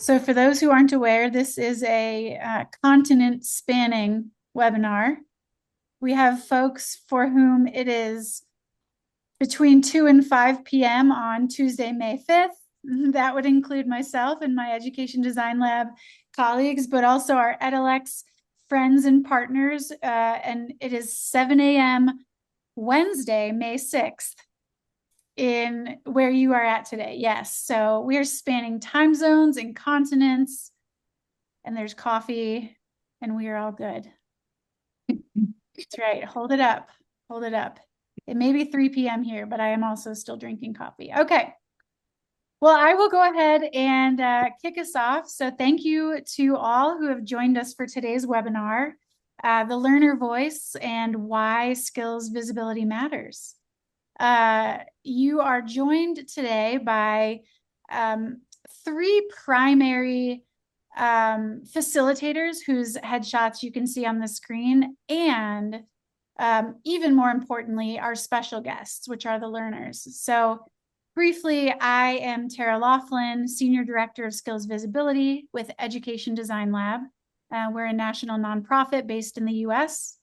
So for those who aren't aware, this is a continent spanning webinar. We have folks for whom it is between 2 and 5 p.m. on Tuesday, May 5th. That would include myself and my Education Design Lab colleagues, but also our Edalex friends and partners. And it is 7 a.m. Wednesday, May 6th. In where you are at today. Yes. So we are spanning time zones and continents, and there's coffee, and we are all good. That's right. Hold it up. Hold it up. It may be 3 p.m. here, but I am also still drinking coffee. Okay. Well, I will go ahead and kick us off. So thank you to all who have joined us for today's webinar, The Learner Voice and Why Skills Visibility Matters. You are joined today by three primary facilitators whose headshots you can see on the screen, and even more importantly, our special guests, which are the learners. So briefly, I am Tara Laughlin, Senior Director of Skills Visibility with Education Design Lab. We're a national nonprofit based in the US.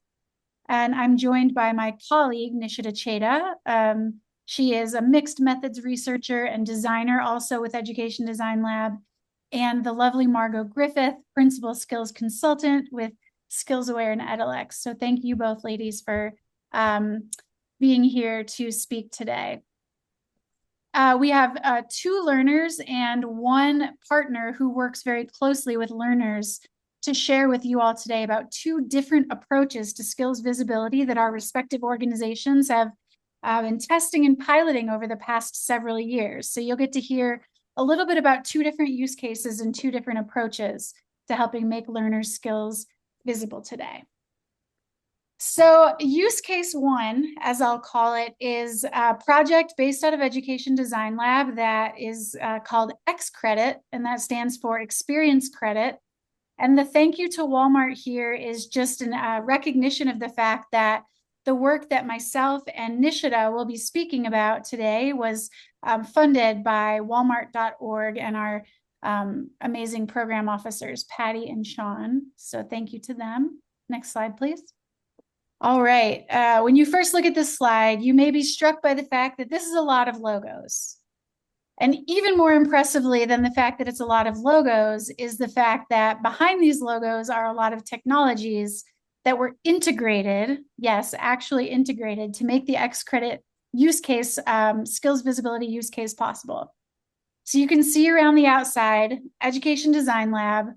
And I'm joined by my colleague, Nishita Cheda. She is a mixed methods researcher and designer also with Education Design Lab, and the lovely Margot Griffith, Principal Skills Consultant with SkillsAware and Edalex. So thank you both ladies for being here to speak today. We have 2 learners and 1 partner who works very closely with learners to share with you all today about 2 different approaches to skills visibility that our respective organizations have been testing and piloting over the past several years. So you'll get to hear a little bit about 2 different use cases and 2 different approaches to helping make learners' skills visible today. So use case 1, as I'll call it, is a project based out of Education Design Lab that is called XCredit, and that stands for Experience Credit. And the thank you to Walmart here is just a recognition of the fact that the work that myself and Nishita will be speaking about today was funded by Walmart.org and our amazing program officers, Patty and Sean. So thank you to them. Next slide, please. All right. When you first look at this slide, you may be struck by the fact that this is a lot of logos. And even more impressively than the fact that it's a lot of logos is the fact that behind these logos are a lot of technologies that were integrated, yes, actually integrated to make the XCredit use case, skills visibility use case possible. So you can see around the outside, Education Design Lab,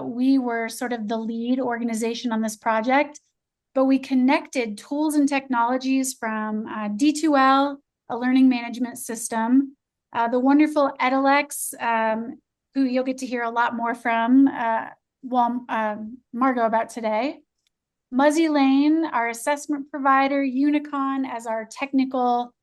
we were sort of the lead organization on this project, but we connected tools and technologies from D2L, a learning management system, the wonderful Edalex, who you'll get to hear a lot more from Margot about today. Muzzy Lane, our assessment provider, Unicon as our technical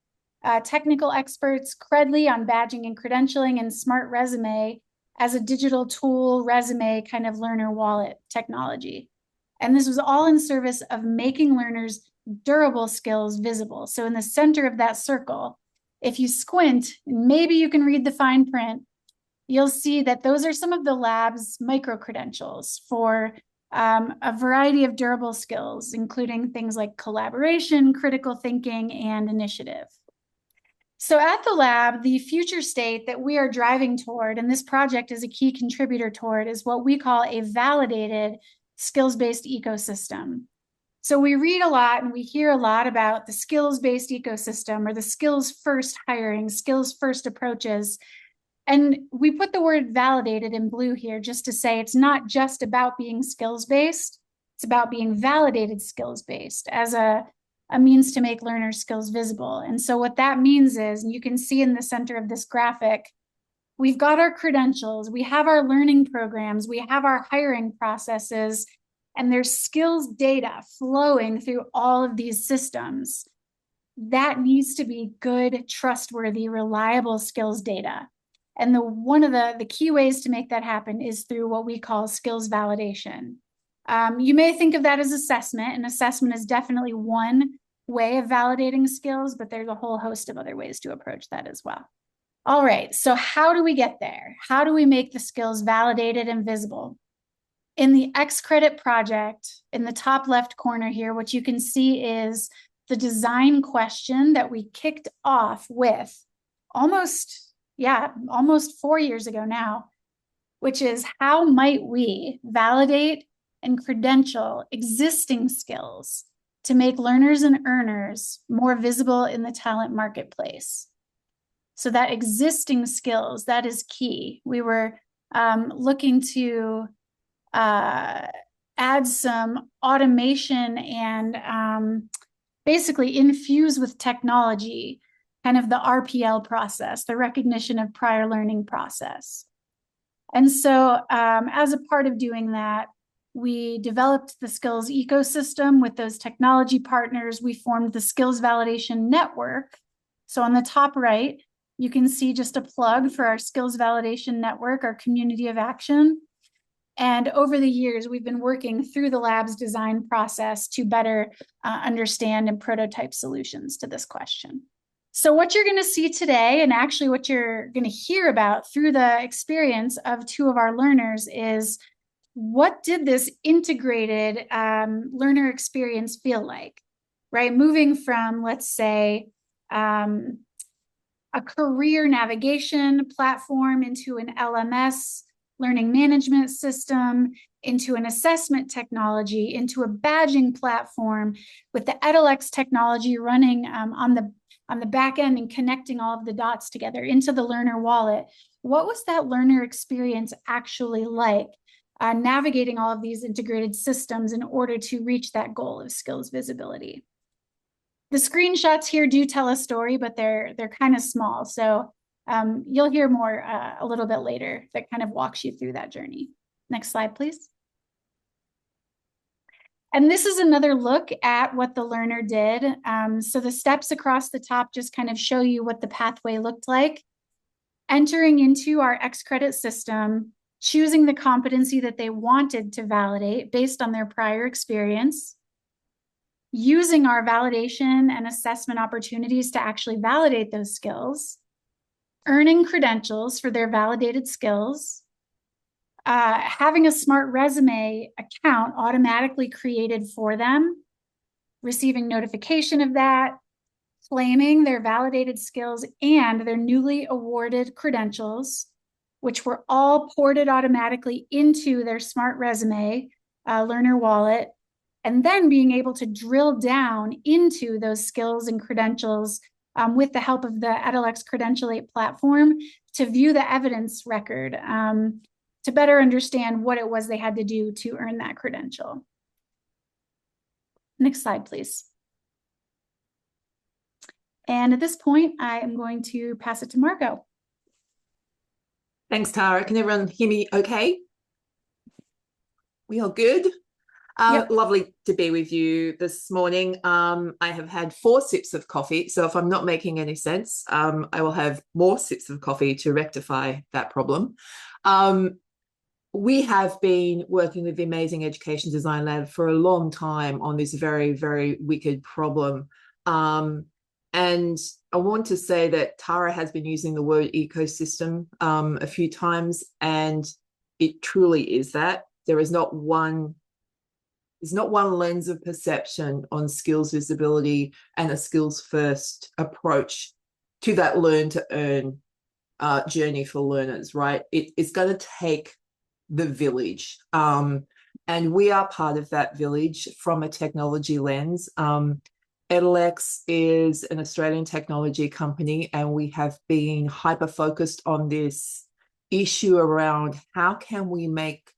experts, Credly on badging and credentialing, and Smart Resume as a digital tool, resume kind of learner wallet technology. And this was all in service of making learners' durable skills visible. So in the center of that circle, if you squint, maybe you can read the fine print, you'll see that those are some of the lab's micro-credentials for a variety of durable skills, including things like collaboration, critical thinking, and initiative. So at the lab, the future state that we are driving toward, and this project is a key contributor toward, is what we call a validated skills-based ecosystem. So we read a lot and we hear a lot about the skills-based ecosystem or the skills-first hiring, skills-first approaches. And we put the word validated in blue here just to say it's not just about being skills-based, it's about being validated skills-based as a means to make learners' skills visible. And so what that means is, and you can see in the center of this graphic, we've got our credentials, we have our learning programs, we have our hiring processes, and there's skills data flowing through all of these systems. That needs to be good, trustworthy, reliable skills data. And one of the key ways to make that happen is through what we call skills validation. You may think of that as assessment, and assessment is definitely one way of validating skills, but there's a whole host of other ways to approach that as well. All right, so how do we get there? How do we make the skills validated and visible? In the XCredit project, in the top left corner here, what you can see is the design question that we kicked off with almost 4 years ago now, which is how might we validate and credential existing skills to make learners and earners more visible in the talent marketplace? So that existing skills, that is key. We were looking to add some automation and basically infuse with technology, kind of the RPL process, the recognition of prior learning process. And so as a part of doing that, we developed the skills ecosystem with those technology partners. We formed the skills validation network. So on the top right, you can see just a plug for our skills validation network, our community of action. And over the years, we've been working through the lab's design process to better understand and prototype solutions to this question. So what you're going to see today, and actually what you're going to hear about through the experience of two of our learners, is what did this integrated learner experience feel like, right? Moving from, let's say, a career navigation platform into an LMS, learning management system, into an assessment technology, into a badging platform with the Edalex technology running on the back end and connecting all of the dots together into the learner wallet. What was that learner experience actually like, navigating all of these integrated systems in order to reach that goal of skills visibility? The screenshots here do tell a story, but they're kind of small. So you'll hear more a little bit later that kind of walks you through that journey. Next slide, please. And this is another look at what the learner did. So the steps across the top just kind of show you what the pathway looked like. Entering into our XCredit system, choosing the competency that they wanted to validate based on their prior experience, using our validation and assessment opportunities to actually validate those skills, earning credentials for their validated skills, having a smart resume account automatically created for them, receiving notification of that, claiming their validated skills and their newly awarded credentials, which were all ported automatically into their smart resume learner wallet, and then being able to drill down into those skills and credentials with the help of the Edalex Credentialate platform to view the evidence record to better understand what it was they had to do to earn that credential. Next slide, please. And at this point, I am going to pass it to Margot. Thanks, Tara. Can everyone hear me okay? We are good? Yep. Lovely to be with you this morning. I have had 4 sips of coffee, so if I'm not making any sense, I will have more sips of coffee to rectify that problem. We have been working with the Amazing Education Design Lab for a long time on this very, very wicked problem. And I want to say that Tara has been using the word ecosystem a few times, and it truly is that. There's not one lens of perception on skills visibility and a skills first approach to that learn to earn journey for learners, right? It's going to take the village. And we are part of that village from a technology lens. Edalex is an Australian technology company, and we have been hyper-focused on this issue around how can we make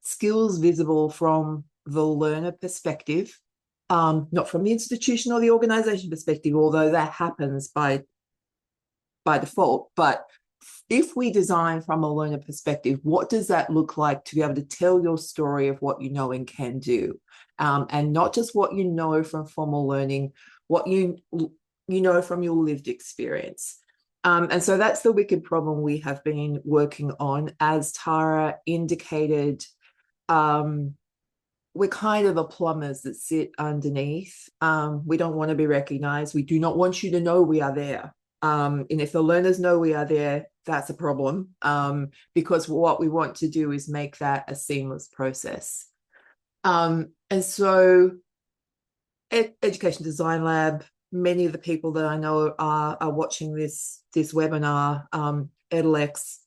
skills visible from the learner perspective, not from the institution or the organization perspective, although that happens by default. But if we design from a learner perspective, what does that look like to be able to tell your story of what you know and can do? And not just what you know from formal learning, what you know from your lived experience. And so that's the wicked problem we have been working on. As Tara indicated, we're kind of the plumbers that sit underneath. We don't want to be recognized. We do not want you to know we are there. And if the learners know we are there, that's a problem, because what we want to do is make that a seamless process. And so Education Design Lab, many of the people that I know are watching this webinar, Edalex,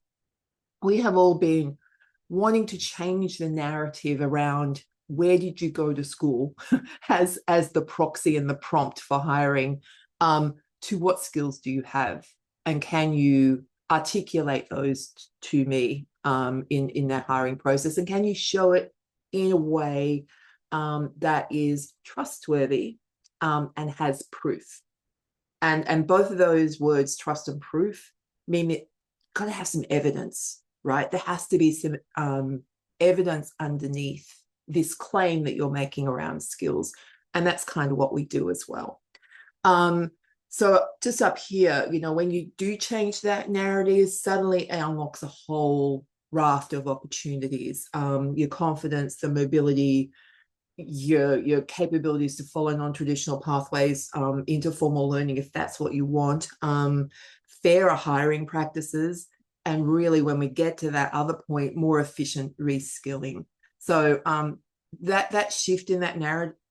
we have all been wanting to change the narrative around where did you go to school as the proxy and the prompt for hiring, to what skills do you have, and can you articulate those to me in that hiring process, and can you show it in a way that is trustworthy and has proof. And both of those words, trust and proof, mean that got to have some evidence, right? There has to be some evidence underneath this claim that you're making around skills. And that's kind of what we do as well. So just up here, you know, when you do change that narrative, suddenly it unlocks a whole raft of opportunities. Your confidence, the mobility, your capabilities to follow non-traditional pathways into formal learning, if that's what you want, fairer hiring practices, and really, when we get to that other point, more efficient reskilling. So that shift in that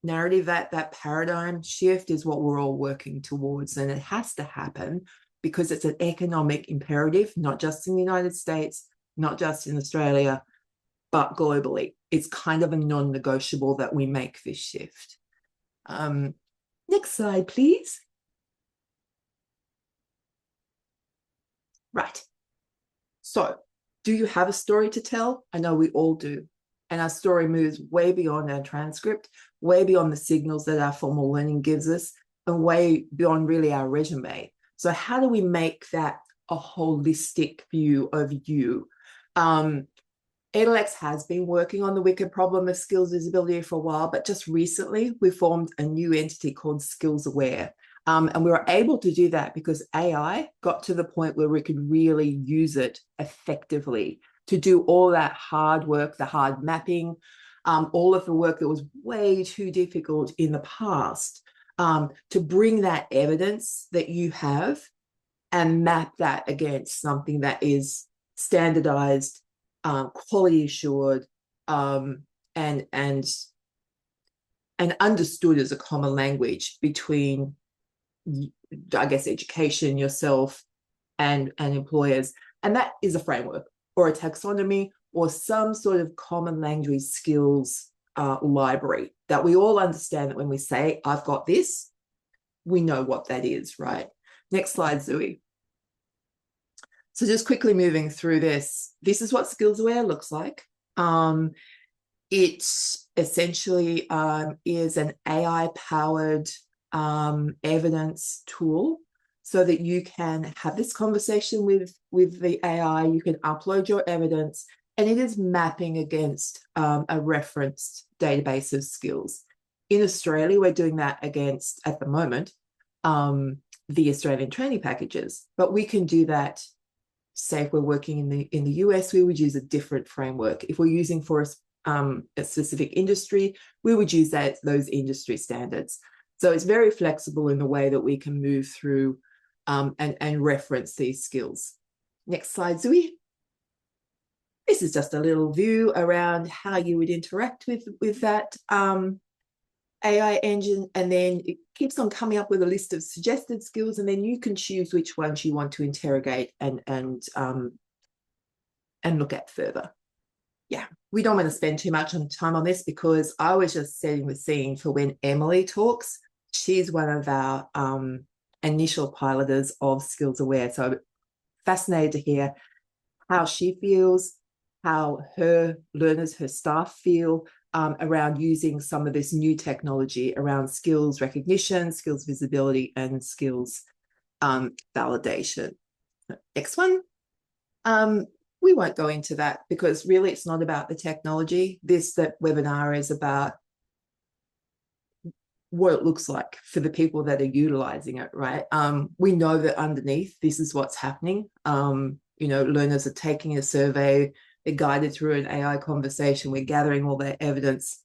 narrative, that paradigm shift is what we're all working towards, and it has to happen because it's an economic imperative, not just in the United States, not just in Australia, but globally. It's kind of a non-negotiable that we make this shift. Next slide, please. Right. So, do you have a story to tell? I know we all do. And our story moves way beyond our transcript, way beyond the signals that our formal learning gives us, and way beyond really our resume. So how do we make that a holistic view of you? Edalex has been working on the wicked problem of skills visibility for a while, but just recently we formed a new entity called SkillsAware. And we were able to do that because AI got to the point where we could really use it effectively to do all that hard work, the hard mapping, all of the work that was way too difficult in the past, to bring that evidence that you have and map that against something that is standardized, quality assured, and understood as a common language between, I guess, education, yourself, and employers. And that is a framework or a taxonomy or some sort of common language skills library that we all understand, that when we say, I've got this, we know what that is, right? Next slide, Zooey. So just quickly moving through this is what SkillsAware looks like. It essentially is an AI-powered evidence tool so that you can have this conversation with the AI, you can upload your evidence, and it is mapping against a referenced database of skills. In Australia, we're doing that against, at the moment, the Australian training packages, but we can do that. Say if we're working in the US, we would use a different framework. If we're using for a specific industry, we would use those industry standards. So it's very flexible in the way that we can move through and reference these skills. Next slide, Zooey. This is just a little view around how you would interact with that AI engine, and then it keeps on coming up with a list of suggested skills, and then you can choose which ones you want to interrogate and look at further. Yeah, we don't want to spend too much time on this because I was just setting the scene for when Emily talks. She's one of our initial piloters of SkillsAware, so fascinated to hear how she feels, how her learners, her staff feel around using some of this new technology around skills recognition, skills visibility, and skills validation. Next one. We won't go into that because really it's not about the technology. That webinar is about what it looks like for the people that are utilizing it, right? We know that underneath this is what's happening. You know, learners are taking a survey, they're guided through an AI conversation, we're gathering all their evidence,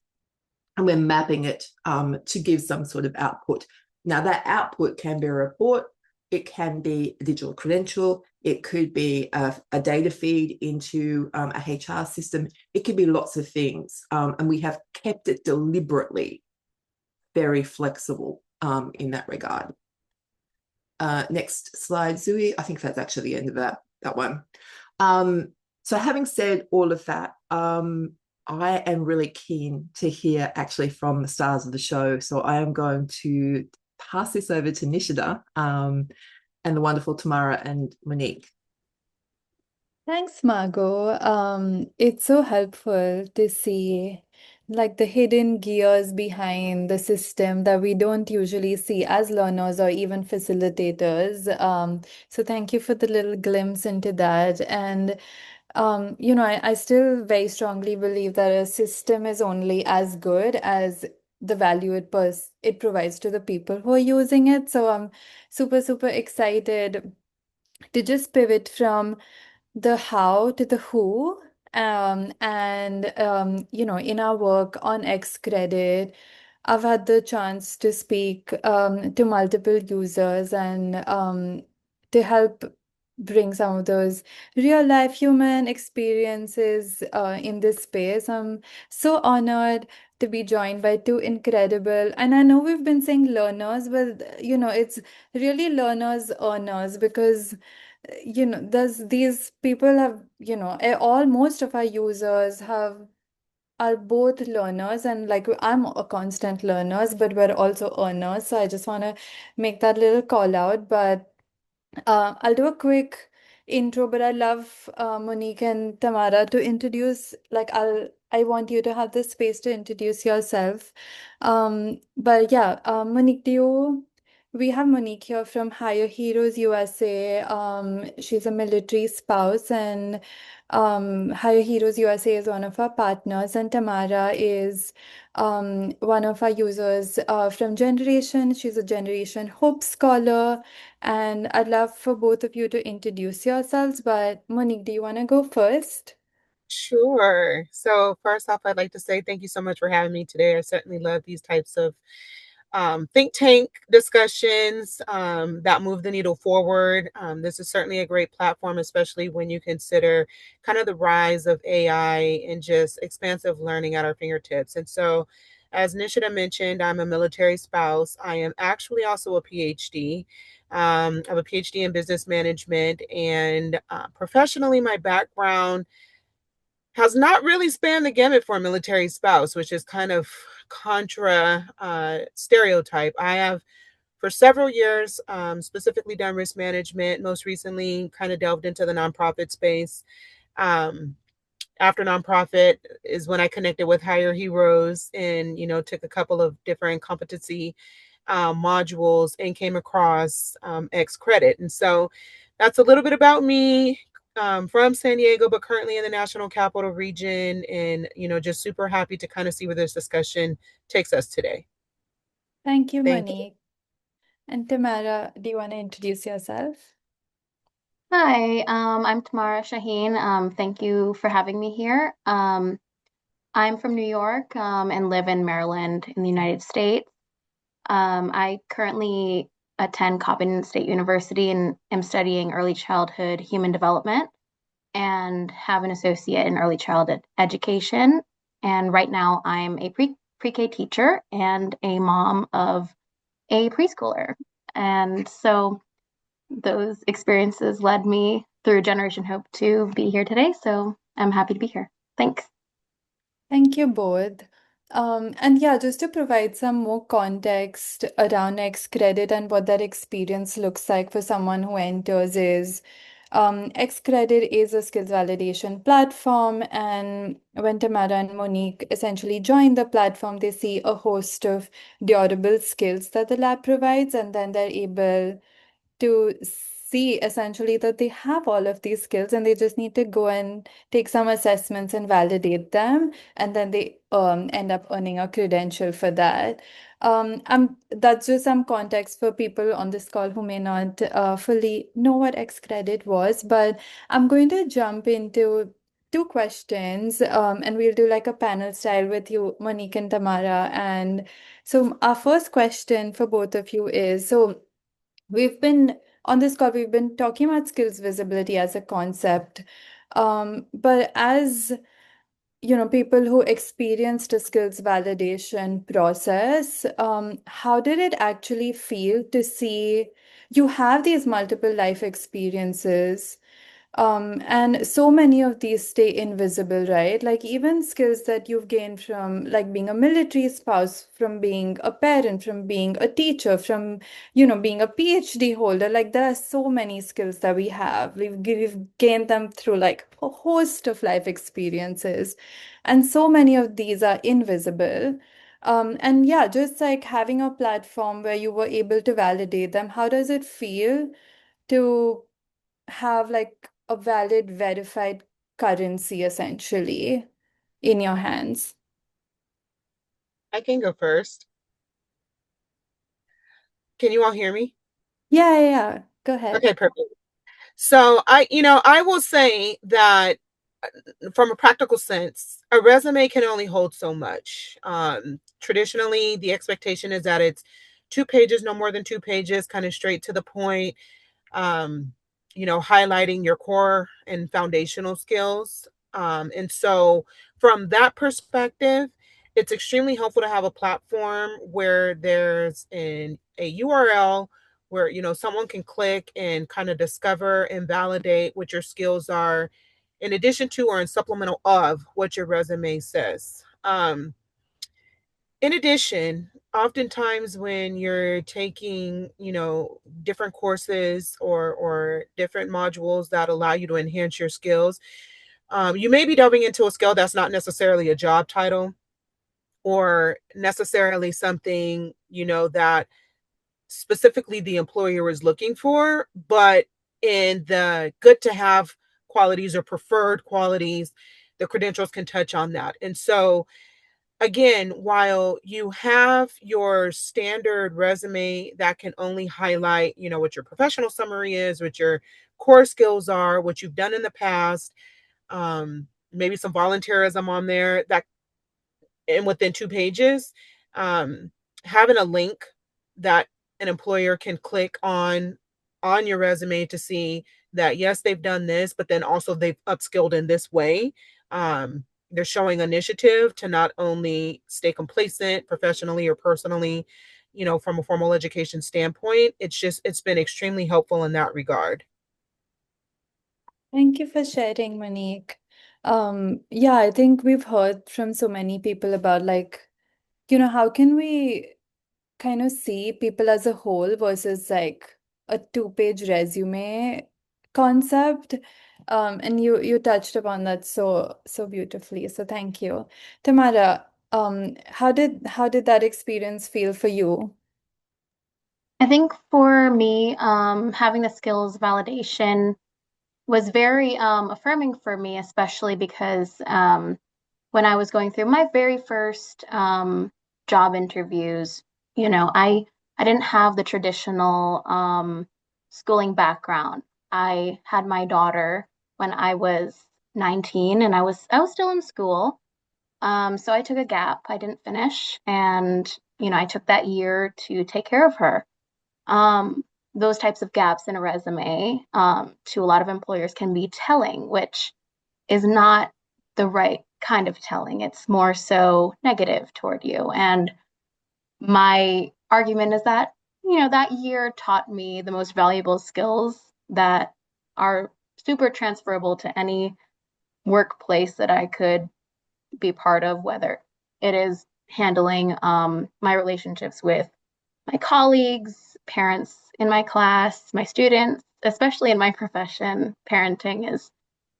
and we're mapping it to give some sort of output. Now, that output can be a report, It can be a digital credential. It could be a data feed into a HR system. It could be lots of things. And we have kept it deliberately very flexible in that regard. Next slide, Zui. I think that's actually the end of that one. So having said all of that, I am really keen to hear actually from the stars of the show. So I am going to pass this over to Nishida and the wonderful Tamara and Monique. Thanks, Margot. It's so helpful to see like the hidden gears behind the system that we don't usually see as learners or even facilitators. So thank you for the little glimpse into that. And I still very strongly believe that a system is only as good as the value it provides to the people who are using it. So I'm super, super excited to just pivot from the how to the who. In our work on XCredit, I've had the chance to speak to multiple users and to help bring some of those real life human experiences in this space. I'm so honored to be joined by two incredible, and I know we've been saying learners, but it's really learners earners because there's these people have, all most of our users have are both learners and like I'm a constant learners, but we're also earners. So I just want to make that little call out. But I'll do a quick intro, but I love Monique and Tamara to introduce, I want you to have the space to introduce yourself. But yeah, Monique, we have Monique here from Hire Heroes USA. She's a military spouse, and Hire Heroes USA is one of our partners, and Tamara is one of our users from Generation. She's a Generation Hope Scholar. And I'd love for both of you to introduce yourselves, but Monique, do you want to go first? Sure. So first off, I'd like to say thank you so much for having me today. I certainly love these types of think tank discussions that move the needle forward. This is certainly a great platform, especially when you consider kind of the rise of AI and just expansive learning at our fingertips. And so, as Nishida mentioned, I'm a military spouse. I am actually also a PhD. I have a PhD in business management, and professionally, my background has not really spanned the gamut for a military spouse, which is kind of contra stereotype. I have for several years specifically done risk management, most recently kind of delved into the nonprofit space. After nonprofit is when I connected with Hire Heroes and, took a couple of different competency modules and came across XCredit. And so that's a little bit about me. From San Diego, but currently in the National Capital Region, and just super happy to kind of see where this discussion takes us today. Thank you, Thank you. Monique. And Tamara, do you want to introduce yourself? Hi, I'm Tamara Shaheen. Thank you for having me here. I'm from New York and live in Maryland in the United States. I currently attend Coppin State University and am studying early childhood human development and have an associate in early childhood education. And right now I'm a pre-K teacher and a mom of a preschooler. And so those experiences led me through Generation Hope to be here today. So I'm happy to be here. Thanks. Thank you both. And yeah, just to provide some more context around XCredit and what that experience looks like for someone who enters is XCredit is a skills validation platform, and when Tamara and Monique essentially join the platform, they see a host of durable skills that the lab provides, and then they're able to see essentially that they have all of these skills and they just need to go and take some assessments and validate them, and then they end up earning a credential for that. That's just some context for people on this call who may not fully know what XCredit was, but I'm going to jump into two questions, and we'll do like a panel style with you, Monique and Tamara. And so our first question for both of you is, so we've been on this call, we've been talking about skills visibility as a concept. But as people who experienced a skills validation process, how did it actually feel to see you have these multiple life experiences? And so many of these stay invisible, right? Like even skills that you've gained from like being a military spouse, from being a parent, from being a teacher, from, being a PhD holder. Like there are so many skills that we have. We've gained them through like a host of life experiences. And so many of these are invisible. And yeah, just like having a platform where you were able to validate them, how does it feel to have like a valid, verified currency essentially in your hands? I can go first. Can you all hear me? Yeah. Go ahead. Okay, perfect. So I will say that from a practical sense, a resume can only hold so much. Traditionally, the expectation is that it's 2 pages, no more than 2 pages, kind of straight to the point. Highlighting your core and foundational skills. And so from that perspective, it's extremely helpful to have a platform where there's a URL where, someone can click and kind of discover and validate what your skills are in addition to or in supplemental of what your resume says. In addition, oftentimes when you're taking, different courses or different modules that allow you to enhance your skills, you may be delving into a skill that's not necessarily a job title or necessarily something, that specifically the employer is looking for, but in the good to have qualities or preferred qualities, the credentials can touch on that. And so again, while you have your standard resume that can only highlight, what your professional summary is, what your core skills are, what you've done in the past, maybe some volunteerism on there that, and within 2 pages, having a link that an employer can click on your resume to see that yes, they've done this, but then also they've upskilled in this way. They're showing initiative to not only stay complacent professionally or personally, from a formal education standpoint. It's been extremely helpful in that regard. Thank you for sharing, Monique. Yeah, I think we've heard from so many people about like, how can we kind of see people as a whole versus like a two-page resume concept. And you touched upon that so beautifully. So thank you. Tamara, how did that experience feel for you? I think for me, having the skills validation was very affirming for me, especially because when I was going through my very first job interviews, I didn't have the traditional schooling background. I had my daughter when I was 19, and I was still in school. So I took a gap. I didn't finish, and I took that year to take care of her. Those types of gaps in a resume to a lot of employers can be telling, which is not the right kind of telling. It's more so negative toward you. And my argument is that, that year taught me the most valuable skills that are super transferable to any workplace that I could be part of, whether it is handling my relationships with my colleagues, parents in my class, my students, especially in my profession. Parenting is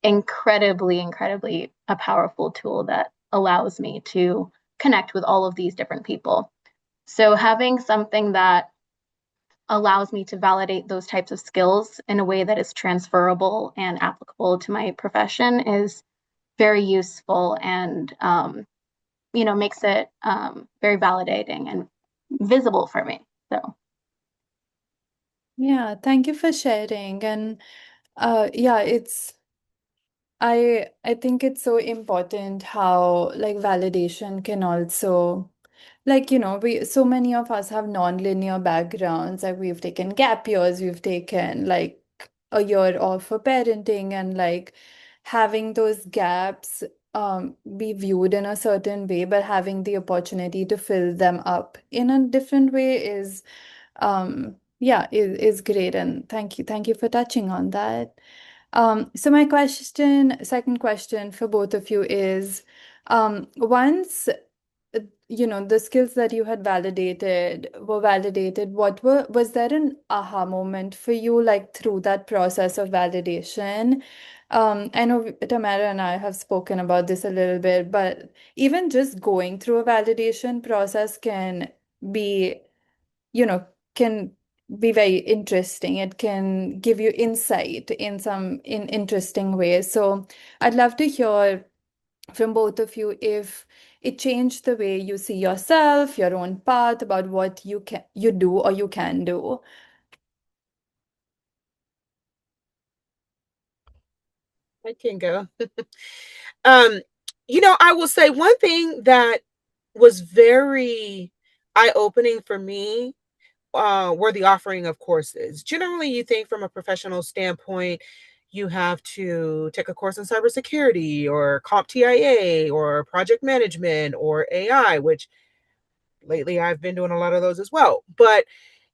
incredibly a powerful tool that allows me to connect with all of these different people. So having something that allows me to validate those types of skills in a way that is transferable and applicable to my profession is very useful and makes it very validating and visible for me. So Yeah, thank you for sharing. And yeah, I think it's so important how like validation can also Like, so many of us have non-linear backgrounds. Like we've taken gap years, we've taken like a year off for parenting, and like having those gaps be viewed in a certain way, but having the opportunity to fill them up in a different way is great. And thank you for touching on that. So my second question for both of you is, once the skills that you had were validated, was there an aha moment for you, like through that process of validation? I know Tamara and I have spoken about this a little bit, but even just going through a validation process be, you know, can be very interesting. It can give you insight in interesting ways. So I'd love to hear from both of you if it changed the way you see yourself, your own path, about what you do or you can do. I can go. I will say one thing that was very eye-opening for me were the offering of courses. Generally, you think from a professional standpoint, you have to take a course in cybersecurity or CompTIA or project management or AI, which lately I've been doing a lot of those as well. But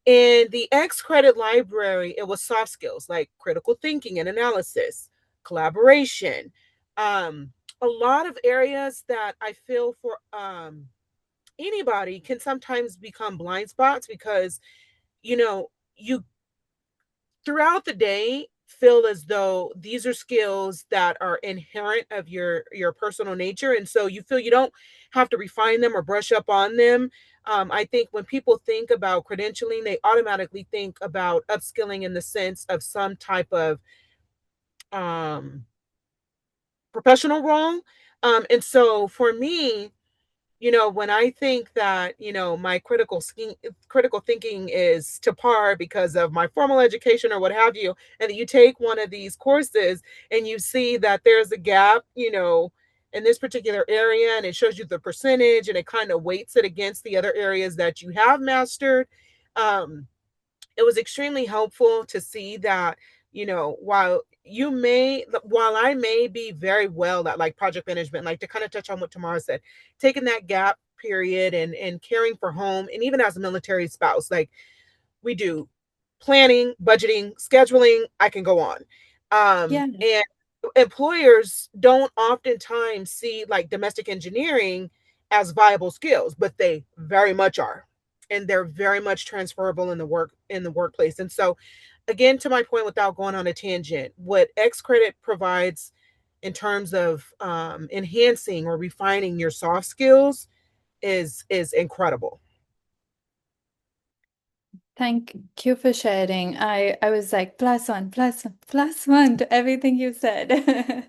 in the XCredit library, it was soft skills like critical thinking and analysis, collaboration, a lot of areas that I feel for anybody can sometimes become blind spots because you throughout the day feel as though these are skills that are inherent of your personal nature, and so you feel you don't have to refine them or brush up on them. I think when people think about credentialing, they automatically think about upskilling in the sense of some type of um, professional role. And so for me, when I think that, my critical thinking is to par because of my formal education or what have you, and that you take one of these courses and you see that there's a gap, in this particular area, and it shows you the percentage and it kind of weights it against the other areas that you have mastered. It was extremely helpful to see that, while I may be very well at like project management, like to kind of touch on what Tamara said, taking that gap period and caring for home, and even as a military spouse, like we do planning, budgeting, scheduling, I can go on. Yeah. And employers don't oftentimes see like domestic engineering as viable skills, but they very much are. And they're very much transferable in the workplace. And so again, to my point, without going on a tangent, what XCredit provides in terms of enhancing or refining your soft skills is incredible. Thank you for sharing. I was like plus one to everything you said.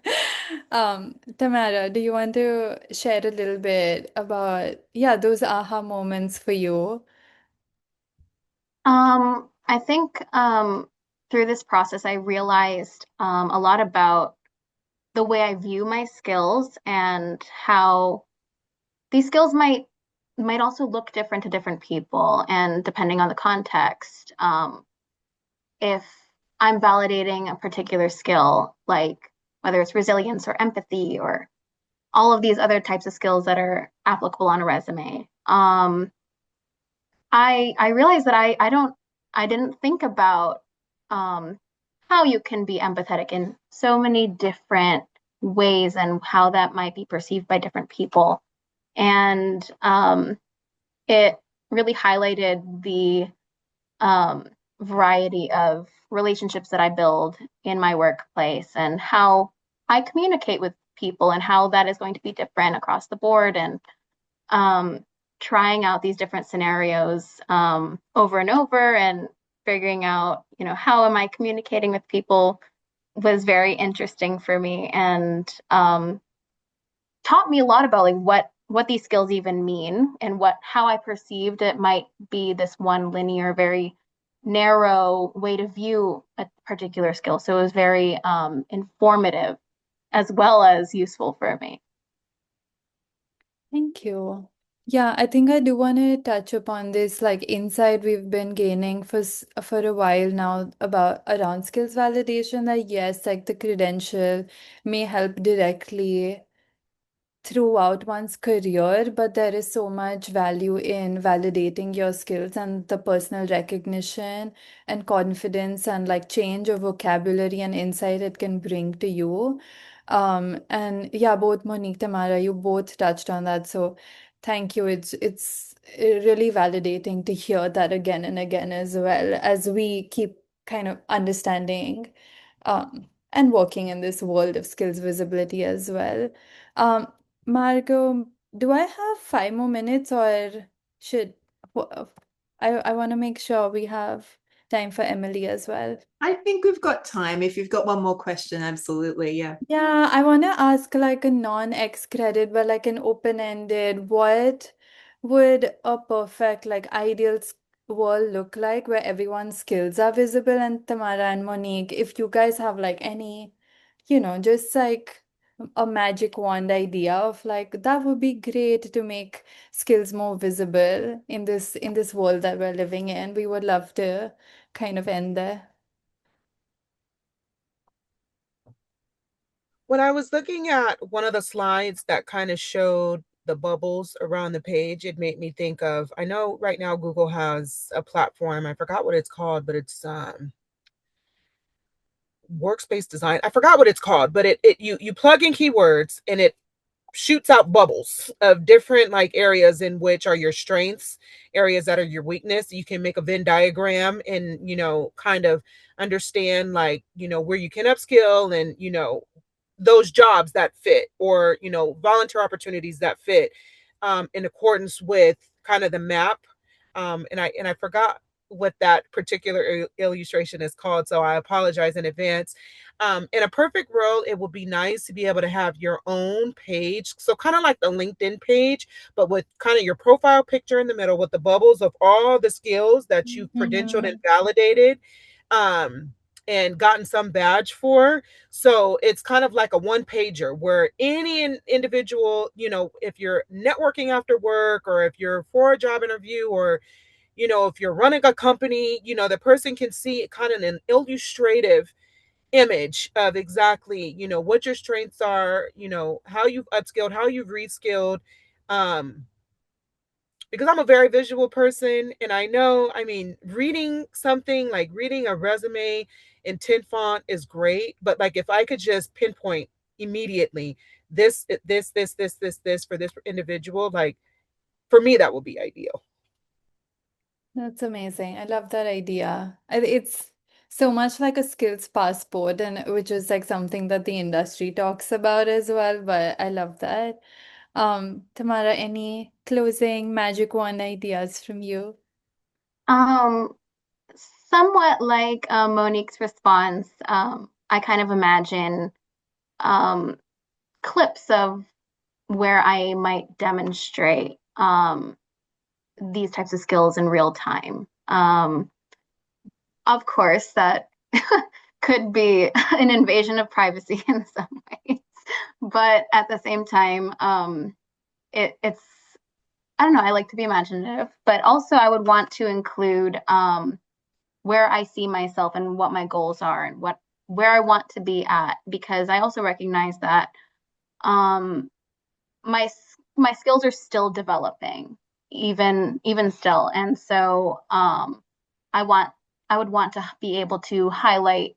Tamara, do you want to share a little bit about, those aha moments for you? I think through this process, I realized a lot about the way I view my skills and how these skills might also look different to different people, and depending on the context. If I'm validating a particular skill, like whether it's resilience or empathy or all of these other types of skills that are applicable on a resume, I realized that I didn't think about how you can be empathetic in so many different ways and how that might be perceived by different people. And it really highlighted the variety of relationships that I build in my workplace and how I communicate with people and how that is going to be different across the board, and trying out these different scenarios over and over and figuring out, how am I communicating with people was very interesting for me, and taught me a lot about like what these skills even mean, and how I perceived it might be this one linear, very narrow way to view a particular skill. So it was very informative as well as useful for me. Thank you. Yeah, I think I do want to touch upon this like insight we've been gaining for a while now about around skills validation, that yes, like the credential may help directly throughout one's career, but there is so much value in validating your skills and the personal recognition and confidence and like change of vocabulary and insight it can bring to you. And yeah, both Monique, Tamara, you both touched on that. So thank you. It's really validating to hear that again and again as well as we keep kind of understanding and working in this world of skills visibility as well. Um, Margot, do I have 5 more minutes or should wh- I want to make sure we have time for Emily as well. I think we've got time. If you've got one more question, absolutely. Yeah. Yeah, I want to ask like a non-X credit, but like an open-ended, what would a perfect, like ideal world look like where everyone's skills are visible? And Tamara and Monique, if you guys have like any, just like a magic wand idea of like that would be great to make skills more visible in this world that we're living in. We would love to kind of end there. When I was looking at one of the slides that kind of showed the bubbles around the page, it made me think of, I know right now Google has a platform, I forgot what it's called, but it's workspace design. I forgot what it's called, but you plug in keywords and it shoots out bubbles of different like areas in which are your strengths, areas that are your weakness. You can make a Venn diagram and kind of understand like where you can upskill and those jobs that fit, or volunteer opportunities that fit in accordance with kind of the map. And I forgot what that particular illustration is called, so I apologize in advance. In a perfect world, it would be nice to be able to have your own page, so kind of like the LinkedIn page, but with kind of your profile picture in the middle with the bubbles of all the skills that you've credentialed and validated. Um, and gotten some badge for. So it's kind of like a one pager where any individual, if you're networking after work, or if you're for a job interview, or, if you're running a company, the person can see kind of an illustrative image of exactly, what your strengths are, how you've upskilled, how you've reskilled. Because I'm a very visual person, and I mean, reading something like reading a resume in 10 font is great, but like if I could just pinpoint immediately this for this individual, like for me, that would be ideal. That's amazing. I love that idea. It's so much like a skills passport, and which is like something that the industry talks about as well, but I love that. Tamara, any closing magic wand ideas from you? Um, Somewhat like Monique's response, I kind of imagine um, clips of where I might demonstrate these types of skills in real time. Of course, that could be an invasion of privacy in some ways, but at the same time, it's I don't know. I like to be imaginative, but also I would want to include where I see myself and what my goals are and where I want to be at, because I also recognize that um, my my skills are still developing, even still, and so I want I would want to be able to highlight,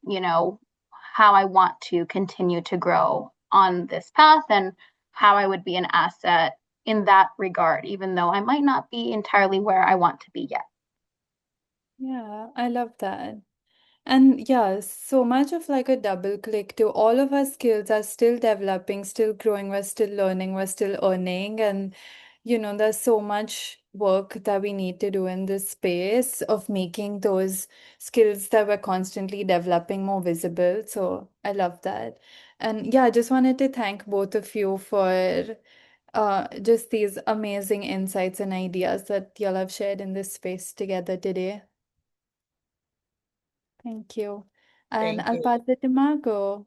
how I want to continue to grow on this path and how I would be an asset in that regard, even though I might not be entirely where I want to be yet. Yeah, I love that. And yeah, so much of like a double click to all of our skills are still developing, still growing, we're still learning, we're still earning. And, there's so much work that we need to do in this space of making those skills that we're constantly developing more visible. So I love that. And yeah, I just wanted to thank both of you for just these amazing insights and ideas that y'all have shared in this space together today. Thank you. And Thank I'll you. pass it to Margot.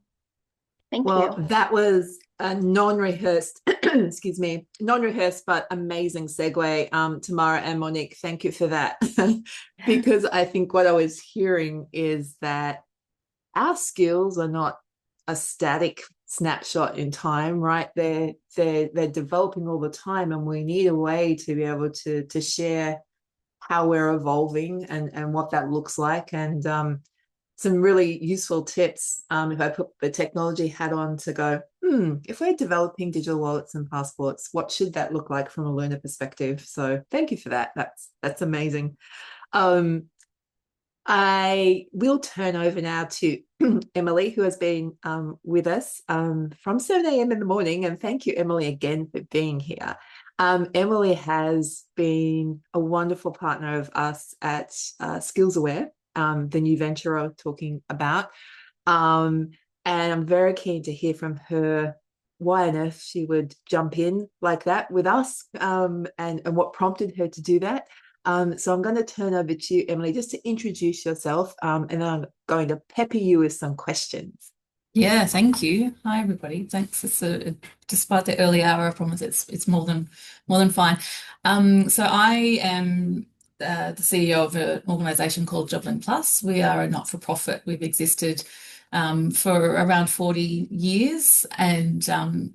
Thank Well, you. that was a non-rehearsed, excuse me, non-rehearsed but amazing segue. Tamara and Monique, thank you for that. Because I think what I was hearing is that our skills are not a static snapshot in time, right? They're developing all the time, and we need a way to be able to share how we're evolving and what that looks like. And some really useful tips if I put the technology hat on to go, if we're developing digital wallets and passports, what should that look like from a learner perspective? So thank you for that. That's amazing. I will turn over now to Emily, who has been with us from 7 a.m. in the morning. And thank you, Emily, again for being here. Emily has been a wonderful partner of us at SkillsAware, the new venture I was talking about. And I'm very keen to hear from her why on earth she would jump in like that with us, and what prompted her to do that. So I'm going to turn over to you, Emily, just to introduce yourself, and then I'm going to pepper you with some questions. Yeah, thank you. Hi, everybody. Thanks. Despite the early hour, I promise it's more than fine. So I am the CEO of an organization called JobLink Plus. We are a not-for-profit. We've existed for around 40 years, and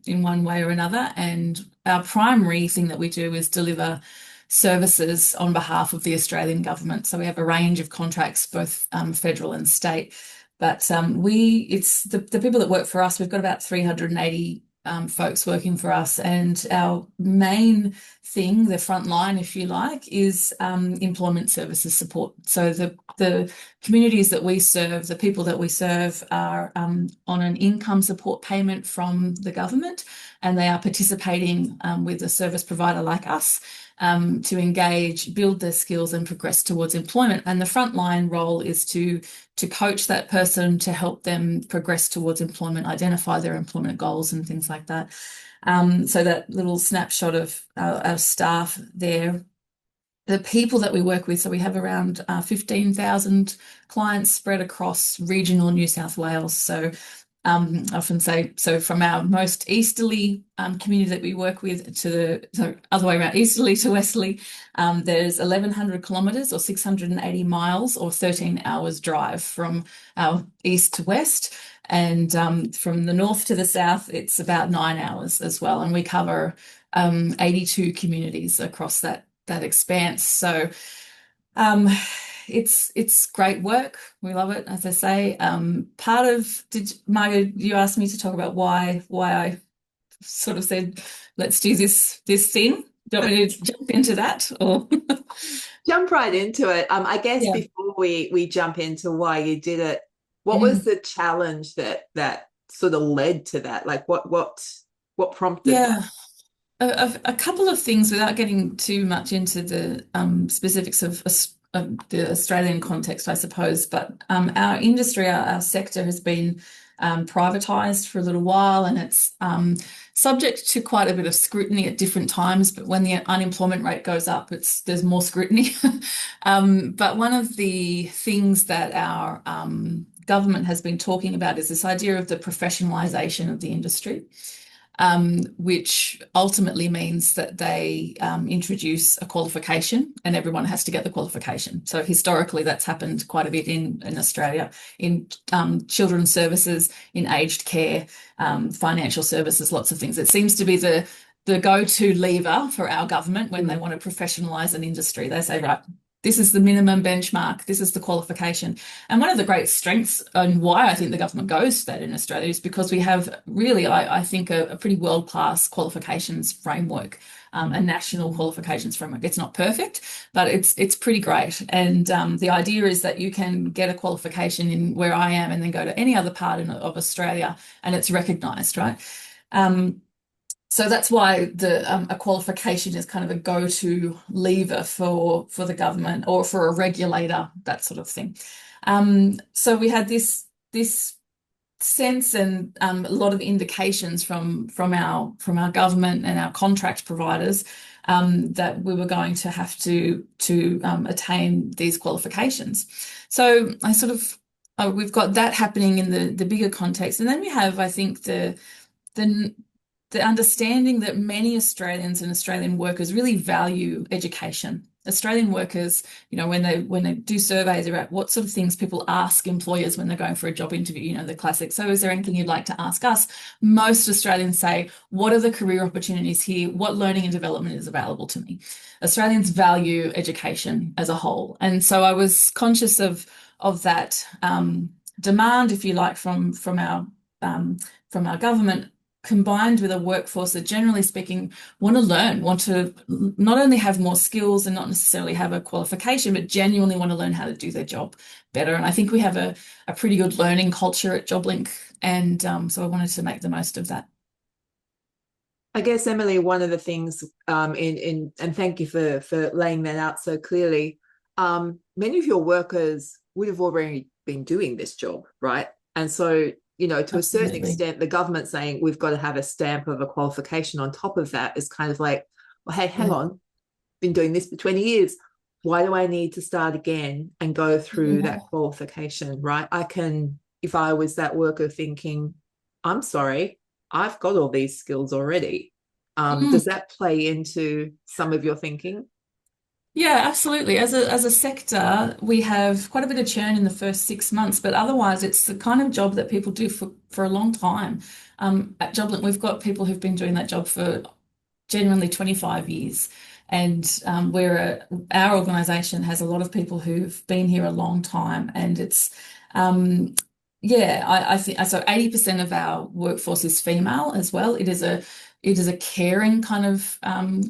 in one way or another. And our primary thing that we do is deliver services on behalf of the Australian government. So we have a range of contracts, both federal and state. But it's the people that work for us. We've got about 380 folks working for us, and our main thing, the front line, if you like, is employment services support. So the communities that we serve, the people that we serve, are on an income support payment from the government, and they are participating with a service provider like us to engage, build their skills, and progress towards employment. And the frontline role is to coach that person, to help them progress towards employment, identify their employment goals and things like that. So that little snapshot of our staff there. The people that we work with, so we have around 15,000 clients spread across regional New South Wales. So I often say, so from our most easterly community that we work with to other way around, easterly to westerly, there's 1,100 kilometres or 680 miles or 13 hours drive from our east to west. And from the north to the south, it's about 9 hours as well. And we cover 82 communities across that expanse. So it's great work. We love it, as I say. Margaret, you asked me to talk about why I sort of said, let's do this thing. Do you want me to jump into that, or Jump right into it. I guess Yeah. before we jump into why you did it, what was the challenge that sort of led to that? Like what prompted that? A couple of things without getting too much into the specifics of the Australian context, I suppose. But our industry, our sector has been privatised for a little while, and it's subject to quite a bit of scrutiny at different times. But when the unemployment rate goes up, there's more scrutiny. But one of the things that our government has been talking about is this idea of the professionalisation of the industry. Which ultimately means that they introduce a qualification, and everyone has to get the qualification. So historically, that's happened quite a bit in Australia, in children's services, in aged care, financial services, lots of things. It seems to be the go-to lever for our government when they want to professionalise an industry. They say, right, this is the minimum benchmark, this is the qualification. And one of the great strengths and why I think the government goes to that in Australia is because we have really, I think, a pretty world-class qualifications framework, a national qualifications framework. It's not perfect, but it's pretty great. And the idea is that you can get a qualification in where I am and then go to any other part of Australia and it's recognised, right? So that's why a qualification is kind of a go-to lever for the government or for a regulator, that sort of thing. So we had this sense and a lot of indications from our government and our contract providers that we were going to have to attain these qualifications. So I sort of we've got that happening in the bigger context, and then we have, I think, the understanding that many Australians and Australian workers really value education. Australian workers, when they do surveys about what sort of things people ask employers when they're going for a job interview, the classic, so is there anything you'd like to ask us? Most Australians say, what are the career opportunities here? What learning and development is available to me? Australians value education as a whole. And so I was conscious of that demand, if you like, from our government, combined with a workforce that, generally speaking, want to learn, want to not only have more skills and not necessarily have a qualification, but genuinely want to learn how to do their job better. And I think we have a pretty good learning culture at JobLink, and so I wanted to make the most of that. I guess, Emily, one of the things, and thank you for laying that out so clearly, many of your workers would have already been doing this job, right? And so, to a certain extent, the government saying we've got to have a stamp of a qualification on top of that is kind of like, well, hey, hang on, been doing this for 20 years. Why do I need to start again and go through that qualification, right? I can, if I was that worker thinking, I'm sorry, I've got all these skills already. Does that play into some of your thinking? Yeah, absolutely. As a sector, we have quite a bit of churn in the first 6 months, but otherwise it's the kind of job that people do for a long time. At JobLink, we've got people who've been doing that job for genuinely 25 years. And our organisation has a lot of people who've been here a long time, and it's I think so. 80% of our workforce is female as well. It is a caring kind of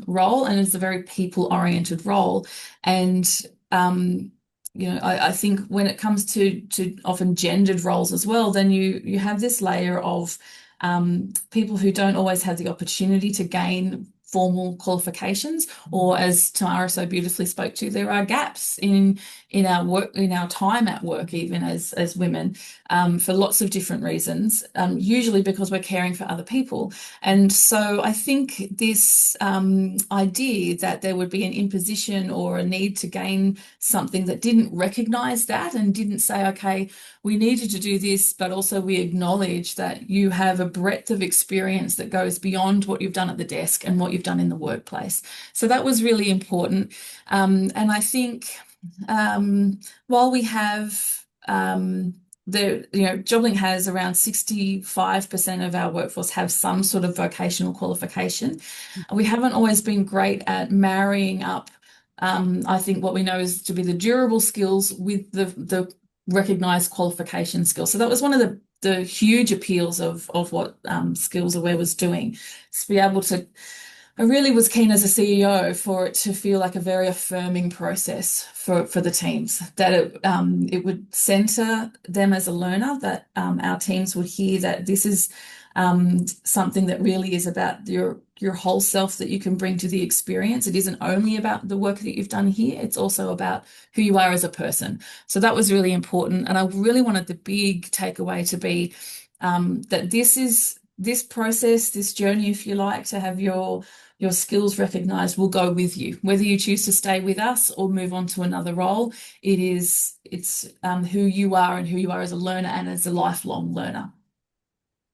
role, and it's a very people-oriented role. And I think when it comes to often gendered roles as well, then you have this layer of people who don't always have the opportunity to gain formal qualifications, or, as Tamara so beautifully spoke to, there are gaps in our work, in our time at work, even as women, for lots of different reasons, usually because we're caring for other people. And so I think this idea that there would be an imposition or a need to gain something that didn't recognise that and didn't say, okay, we need you to do this, but also we acknowledge that you have a breadth of experience that goes beyond what you've done at the desk and what you've done in the workplace. So that was really important. And I think while we have JobLink has around 65% of our workforce have some sort of vocational qualification. We haven't always been great at marrying up, I think, what we know is to be the durable skills with the recognised qualification skills. So that was one of the huge appeals of what SkillsAware was doing, to be able to. I really was keen as a CEO for it to feel like a very affirming process for the teams, that it would centre them as a learner, that our teams would hear that this is something that really is about your whole self that you can bring to the experience. It isn't only about the work that you've done here, it's also about who you are as a person. So that was really important. And I really wanted the big takeaway to be that this process, this journey, if you like, to have your skills recognised will go with you. Whether you choose to stay with us or move on to another role, it's who you are and who you are as a learner and as a lifelong learner.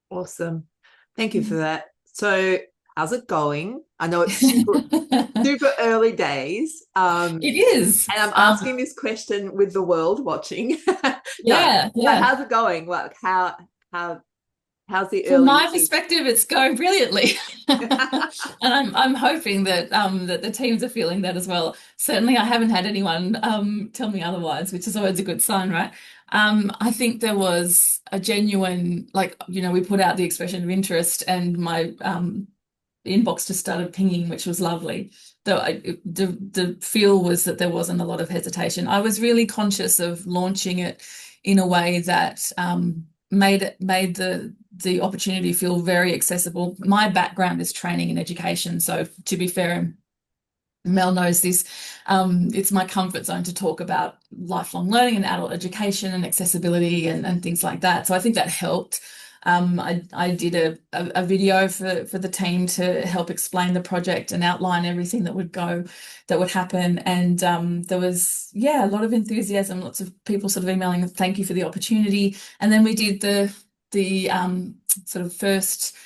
Awesome. Thank you for that. So how's it going? I know it's super early days. It is. And I'm asking this question with the world watching. Yeah. How's it going? Like how's the early? From my perspective, it's going brilliantly. And I'm hoping that that the teams are feeling that as well. Certainly I haven't had anyone tell me otherwise, which is always a good sign, right? I think there was a genuine, we put out the expression of interest, and my inbox just started pinging, which was lovely. The feel was that there wasn't a lot of hesitation. I was really conscious of launching it in a way that made the opportunity feel very accessible. My background is training in education, so to be fair, Mel knows this, it's my comfort zone to talk about lifelong learning and adult education and accessibility and things like that. So I think that helped. I did a video for the team to help explain the project and outline everything that would happen. And there was, yeah, a lot of enthusiasm, lots of people sort of emailing, thank you for the opportunity. And then we did the sort of first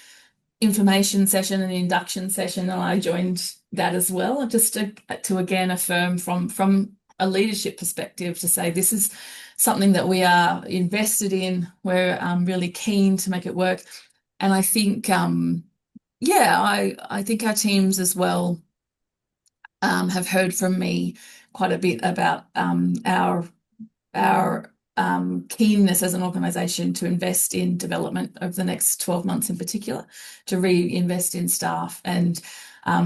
information session and induction session, and I joined that as well, just to again affirm from a leadership perspective to say this is something that we are invested in. We're really keen to make it work. And I think, yeah, I think our teams as well have heard from me quite a bit about our keenness as an organisation to invest in development over the next 12 months in particular, to reinvest in staff. And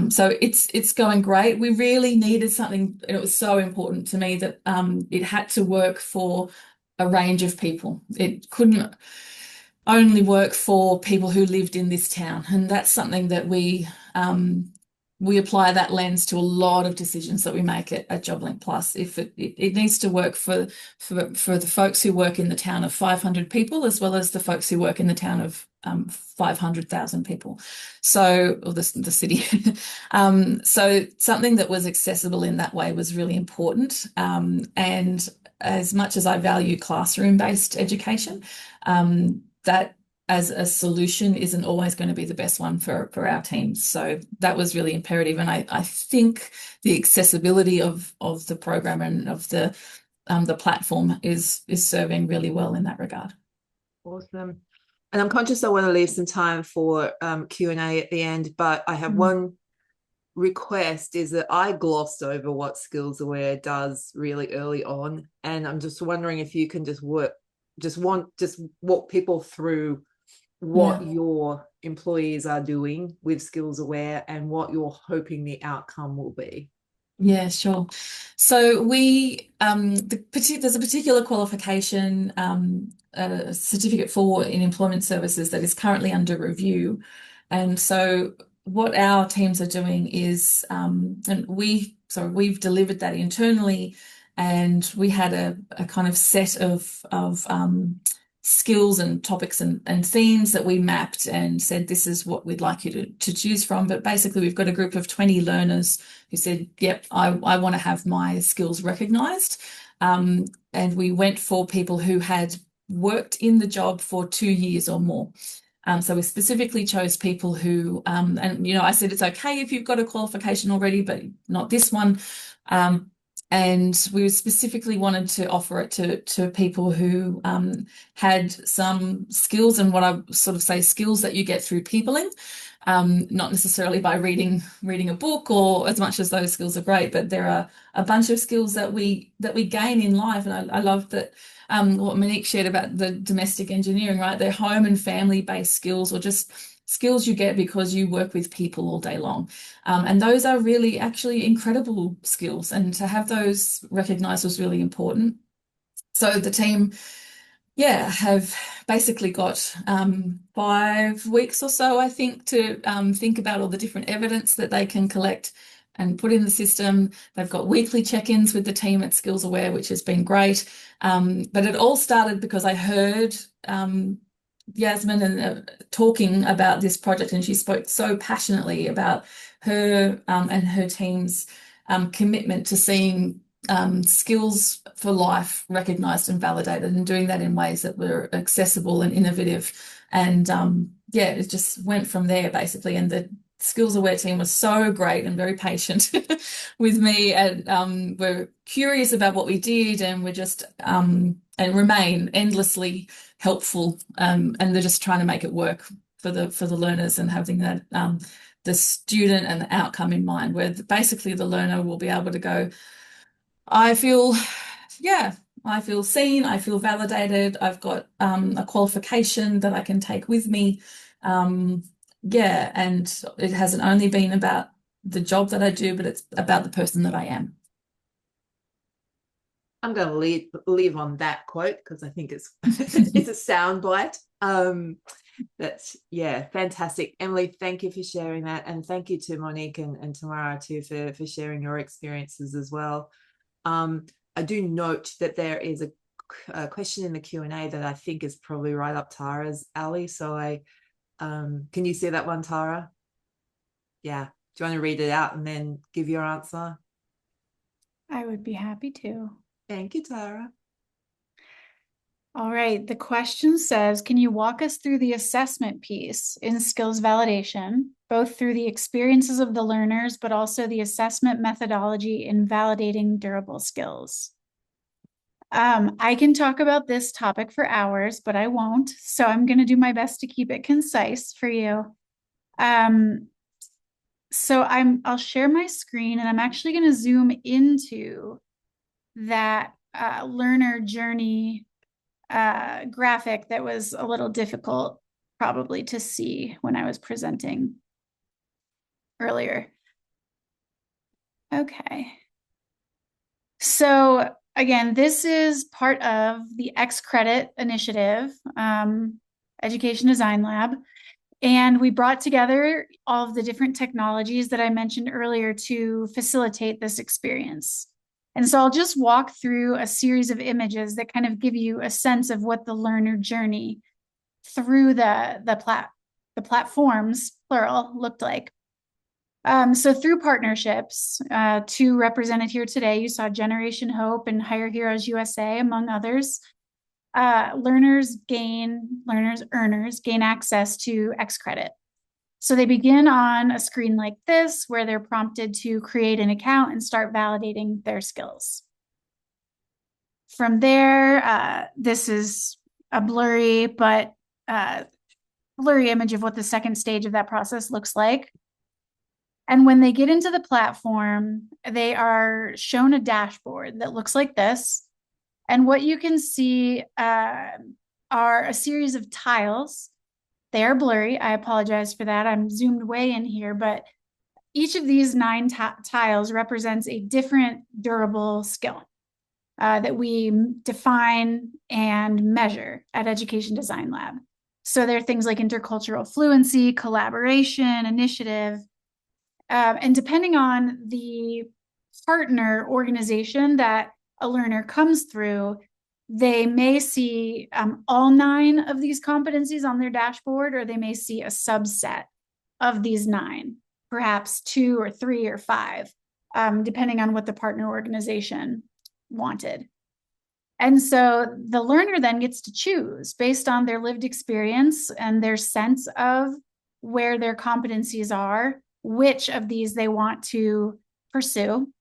so it's going great. We really needed something, and it was so important to me that it had to work for a range of people. It couldn't only work for people who lived in this town. And that's something that we apply that lens to a lot of decisions that we make at JobLink Plus. If it needs to work for the folks who work in the town of 500 people, as well as the folks who work in the town of 500,000 people. So, or the city. So something that was accessible in that way was really important. And as much as I value classroom-based education, that as a solution isn't always going to be the best one for our teams. So that was really imperative. And I think the accessibility of the program and of the platform is serving really well in that regard. Awesome. And I'm conscious I want to leave some time for Q&A at the end, but I have one request, is that I glossed over what SkillsAware does really early on. And I'm just wondering if you can just walk people through what your employees are doing with SkillsAware and what you're hoping the outcome will be. Yeah, sure. So we there's a particular qualification, a certificate for in employment services that is currently under review. And so what our teams are doing is, and we've delivered that internally, and we had a kind of set of skills and topics and themes that we mapped and said, this is what we'd like you to choose from. But basically, we've got a group of 20 learners who said, yep, I want to have my skills recognised. And we went for people who had worked in the job for 2 years or more. So we specifically chose people who, and, I said, it's okay if you've got a qualification already, but not this one. And we specifically wanted to offer it to people who had some skills, and what I sort of say, skills that you get through peopling, not necessarily by reading a book, or as much as those skills are great, but there are a bunch of skills that we gain in life. And I love that what Monique shared about the domestic engineering, right? They're home and family-based skills, or just skills you get because you work with people all day long. And those are really actually incredible skills, and to have those recognised was really important. So the team, have basically got 5 weeks or so, I think, to think about all the different evidence that they can collect and put in the system. They've got weekly check-ins with the team at SkillsAware, which has been great. But it all started because I heard Yasmin and talking about this project, and she spoke so passionately about her and her team's commitment to seeing skills for life recognised and validated, and doing that in ways that were accessible and innovative. And it just went from there basically. And the SkillsAware team was so great and very patient with me, and we're curious about what we did, and we're just and remain endlessly helpful, and they're just trying to make it work for the learners, and having that the student and the outcome in mind, where basically the learner will be able to go, I feel seen, I feel validated, I've got a qualification that I can take with me. And it hasn't only been about the job that I do, but it's about the person that I am. I'm going to leave on that quote, because I think it's it's a soundbite. That's fantastic. Emily, thank you for sharing that, and thank you to Monique and Tamara too for sharing your experiences as well. I do note that there is a question in the Q&A that I think is probably right up Tara's alley. So can you see that one, Tara? Yeah. Do you want to read it out and then give your answer? I would be happy to. Thank you, Tara. All right. The question says, can you walk us through the assessment piece in skills validation, both through the experiences of the learners, but also the assessment methodology in validating durable skills? I can talk about this topic for hours, but I won't. So I'm going to do my best to keep it concise for you. So I'll share my screen, and I'm actually going to zoom into that learner journey graphic that was a little difficult probably to see when I was presenting earlier. Okay. So again, this is part of the XCredit initiative, Education Design Lab. And we brought together all of the different technologies that I mentioned earlier to facilitate this experience. And so I'll just walk through a series of images that kind of give you a sense of what the learner journey through the platforms, plural, looked like. So through partnerships, two represented here today, you saw Generation Hope and Hire Heroes USA, among others. Earners gain access to XCredit. So they begin on a screen like this, where they're prompted to create an account and start validating their skills. From there, this is a blurry image of what the second stage of that process looks like. And when they get into the platform, they are shown a dashboard that looks like this. And what you can see are a series of tiles. They are blurry. I apologize for that. I'm zoomed way in here, but each of these 9 tiles represents a different durable skill that we define and measure at Education Design Lab. So there are things like intercultural fluency, collaboration, initiative, and depending on the partner organization that a learner comes through, they may see all 9 of these competencies on their dashboard, or they may see a subset of these 9, perhaps 2 or 3 or 5, depending on what the partner organization wanted. And so the learner then gets to choose based on their lived experience and their sense of where their competencies are, which of these they want to pursue.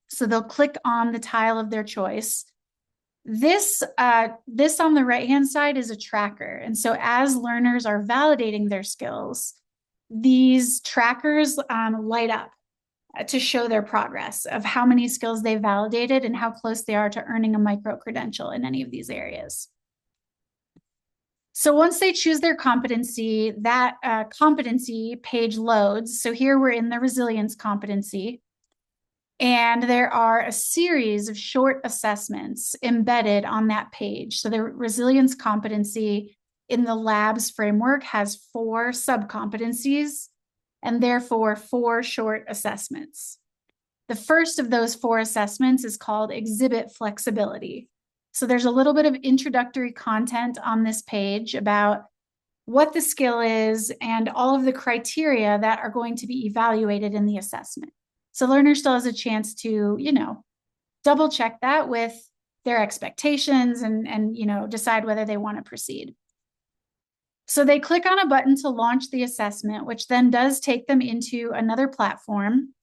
So they'll click on the tile of their choice. This on the right-hand side is a tracker. And so as learners are validating their skills, these trackers light up to show their progress of how many skills they validated and how close they are to earning a micro-credential in any of these areas. So once they choose their competency, that competency page loads. So here we're in the resilience competency. And there are a series of short assessments embedded on that page. So the resilience competency in the labs framework has 4 sub-competencies and therefore 4 short assessments. The first of those 4 assessments is called exhibit flexibility. So there's a little bit of introductory content on this page about what the skill is and all of the criteria that are going to be evaluated in the assessment. So learner still has a chance to, double check that with their expectations and decide whether they want to proceed. So they click on a button to launch the assessment, which then does take them into another platform.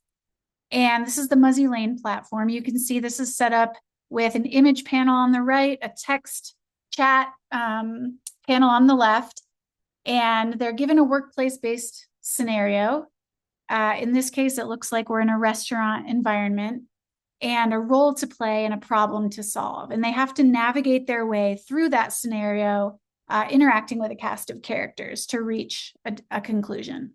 And this is the Muzzy Lane platform. You can see this is set up with an image panel on the right, a text chat panel on the left, and they're given a workplace-based scenario. In this case, it looks like we're in a restaurant environment, and a role to play and a problem to solve. And they have to navigate their way through that scenario, interacting with a cast of characters to reach a conclusion.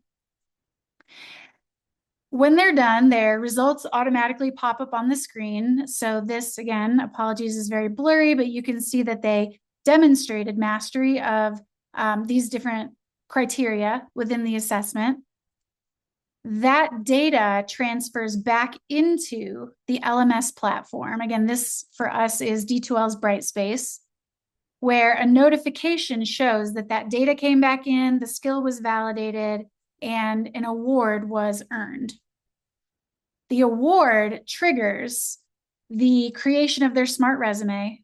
When they're done, their results automatically pop up on the screen. So this, again, apologies, is very blurry, but you can see that they demonstrated mastery of these different criteria within the assessment. that data transfers back into the LMS platform. Again, this for us is D2L's Brightspace, where a notification shows that that data came back in, the skill was validated, and an award was earned. The award triggers the creation of their smart resume.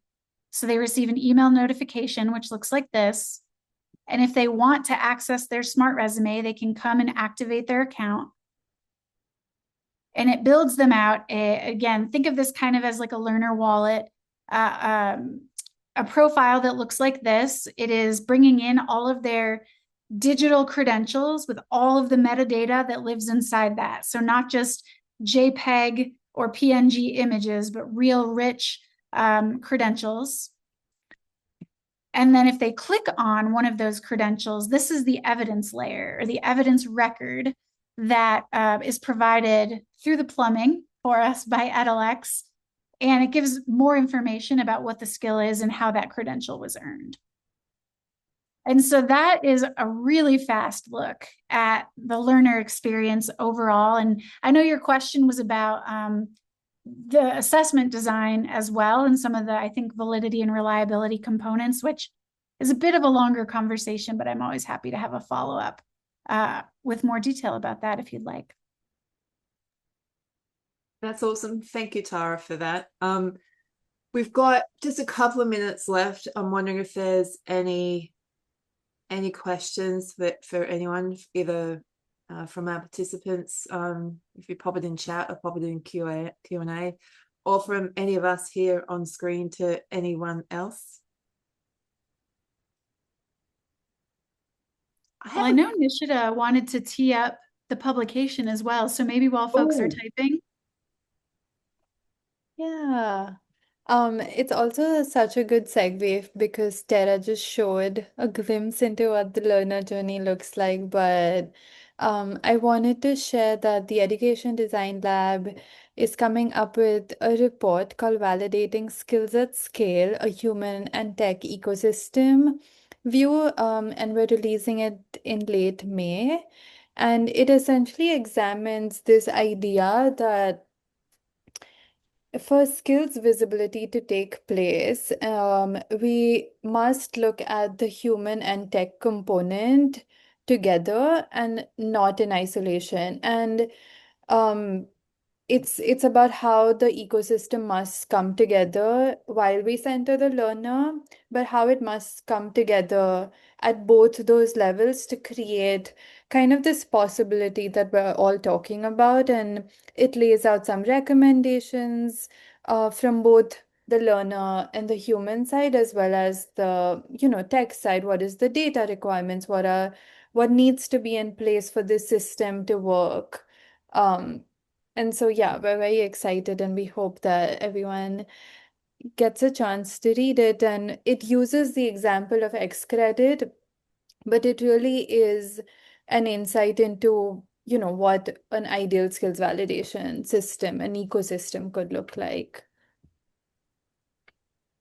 So they receive an email notification, which looks like this. And if they want to access their smart resume, they can come and activate their account. And it builds them out. Again, think of this kind of as like a learner wallet, a profile that looks like this. It is bringing in all of their digital credentials with all of the metadata that lives inside that. So not just JPEG or PNG images, but real rich credentials. And then if they click on one of those credentials, this is the evidence layer or the evidence record that is provided through the plumbing for us by Edalex. And it gives more information about what the skill is and how that credential was earned. And so that is a really fast look at the learner experience overall. And I know your question was about the assessment design as well, and some of the, I think, validity and reliability components, which is a bit of a longer conversation, but I'm always happy to have a follow-up with more detail about that if you'd like. That's awesome. Thank you, Tara, for that. We've got just a couple of minutes left. I'm wondering if there's any questions for anyone, either from our participants, if you pop it in chat or pop it in Q&A, or from any of us here on screen to anyone else. I know Nishita wanted to tee up the publication as well, so maybe while folks are typing. Yeah. It's also such a good segue because Tara just showed a glimpse into what the learner journey looks like. But I wanted to share that the Education Design Lab is coming up with a report called Validating Skills at Scale, a Human and Tech Ecosystem View, and we're releasing it in late May. And it essentially examines this idea that for skills visibility to take place, we must look at the human and tech component together and not in isolation. And um, it's about how the ecosystem must come together while we center the learner, but how it must come together at both those levels to create kind of this possibility that we're all talking about. And it lays out some recommendations from both the learner and the human side, as well as the tech side. What is the data requirements? What needs to be in place for this system to work? And so, yeah, we're very excited and we hope that everyone gets a chance to read it. And it uses the example of XCredit, but it really is an insight into, what an ideal skills validation system, an ecosystem could look like.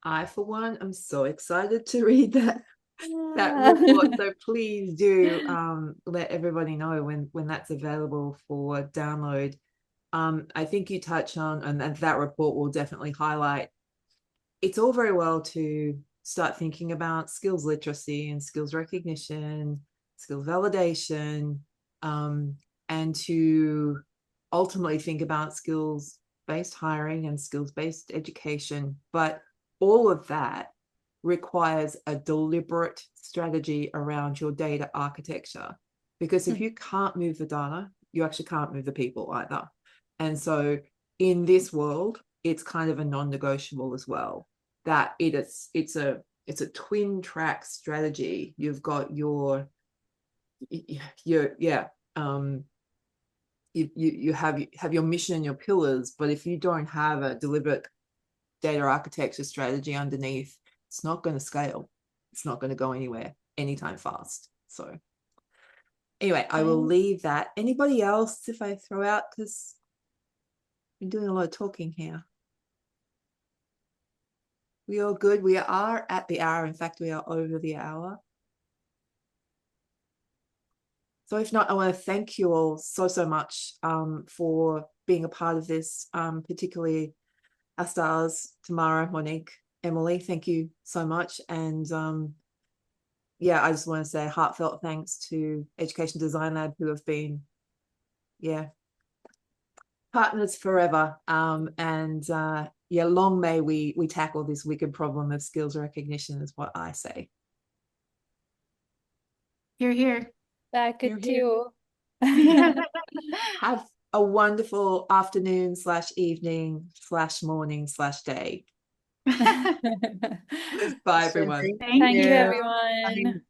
I, for one, am so excited to read that report. So please do let everybody know when that's available for download. I think you touch on, and that report will definitely highlight, it's all very well to start thinking about skills literacy and skills recognition, skills validation, and to ultimately think about skills-based hiring and skills-based education. But all of that requires a deliberate strategy around your data architecture, because if you can't move the data, you actually can't move the people either. And so in this world, it's kind of a non-negotiable as well, that it's a twin track strategy. You've got you have your mission and your pillars, but if you don't have a deliberate data architecture strategy underneath, it's not going to scale. It's not going to go anywhere anytime fast. So anyway, I will leave that. Anybody else if I throw out, because we're doing a lot of talking here. We all good? We are at the hour. In fact, we are over the hour. So if not, I want to thank you all so much for being a part of this, particularly our stars, Tamara, Monique, Emily. Thank you so much. And yeah, I just want to say heartfelt thanks to Education Design Lab, who have been, partners forever. Yeah, long may we tackle this wicked problem of skills recognition, is what I say. You're here. Back You're at here. you. Have a wonderful afternoon / evening / morning / day. Bye, everyone. Thank Thank you, you. everyone.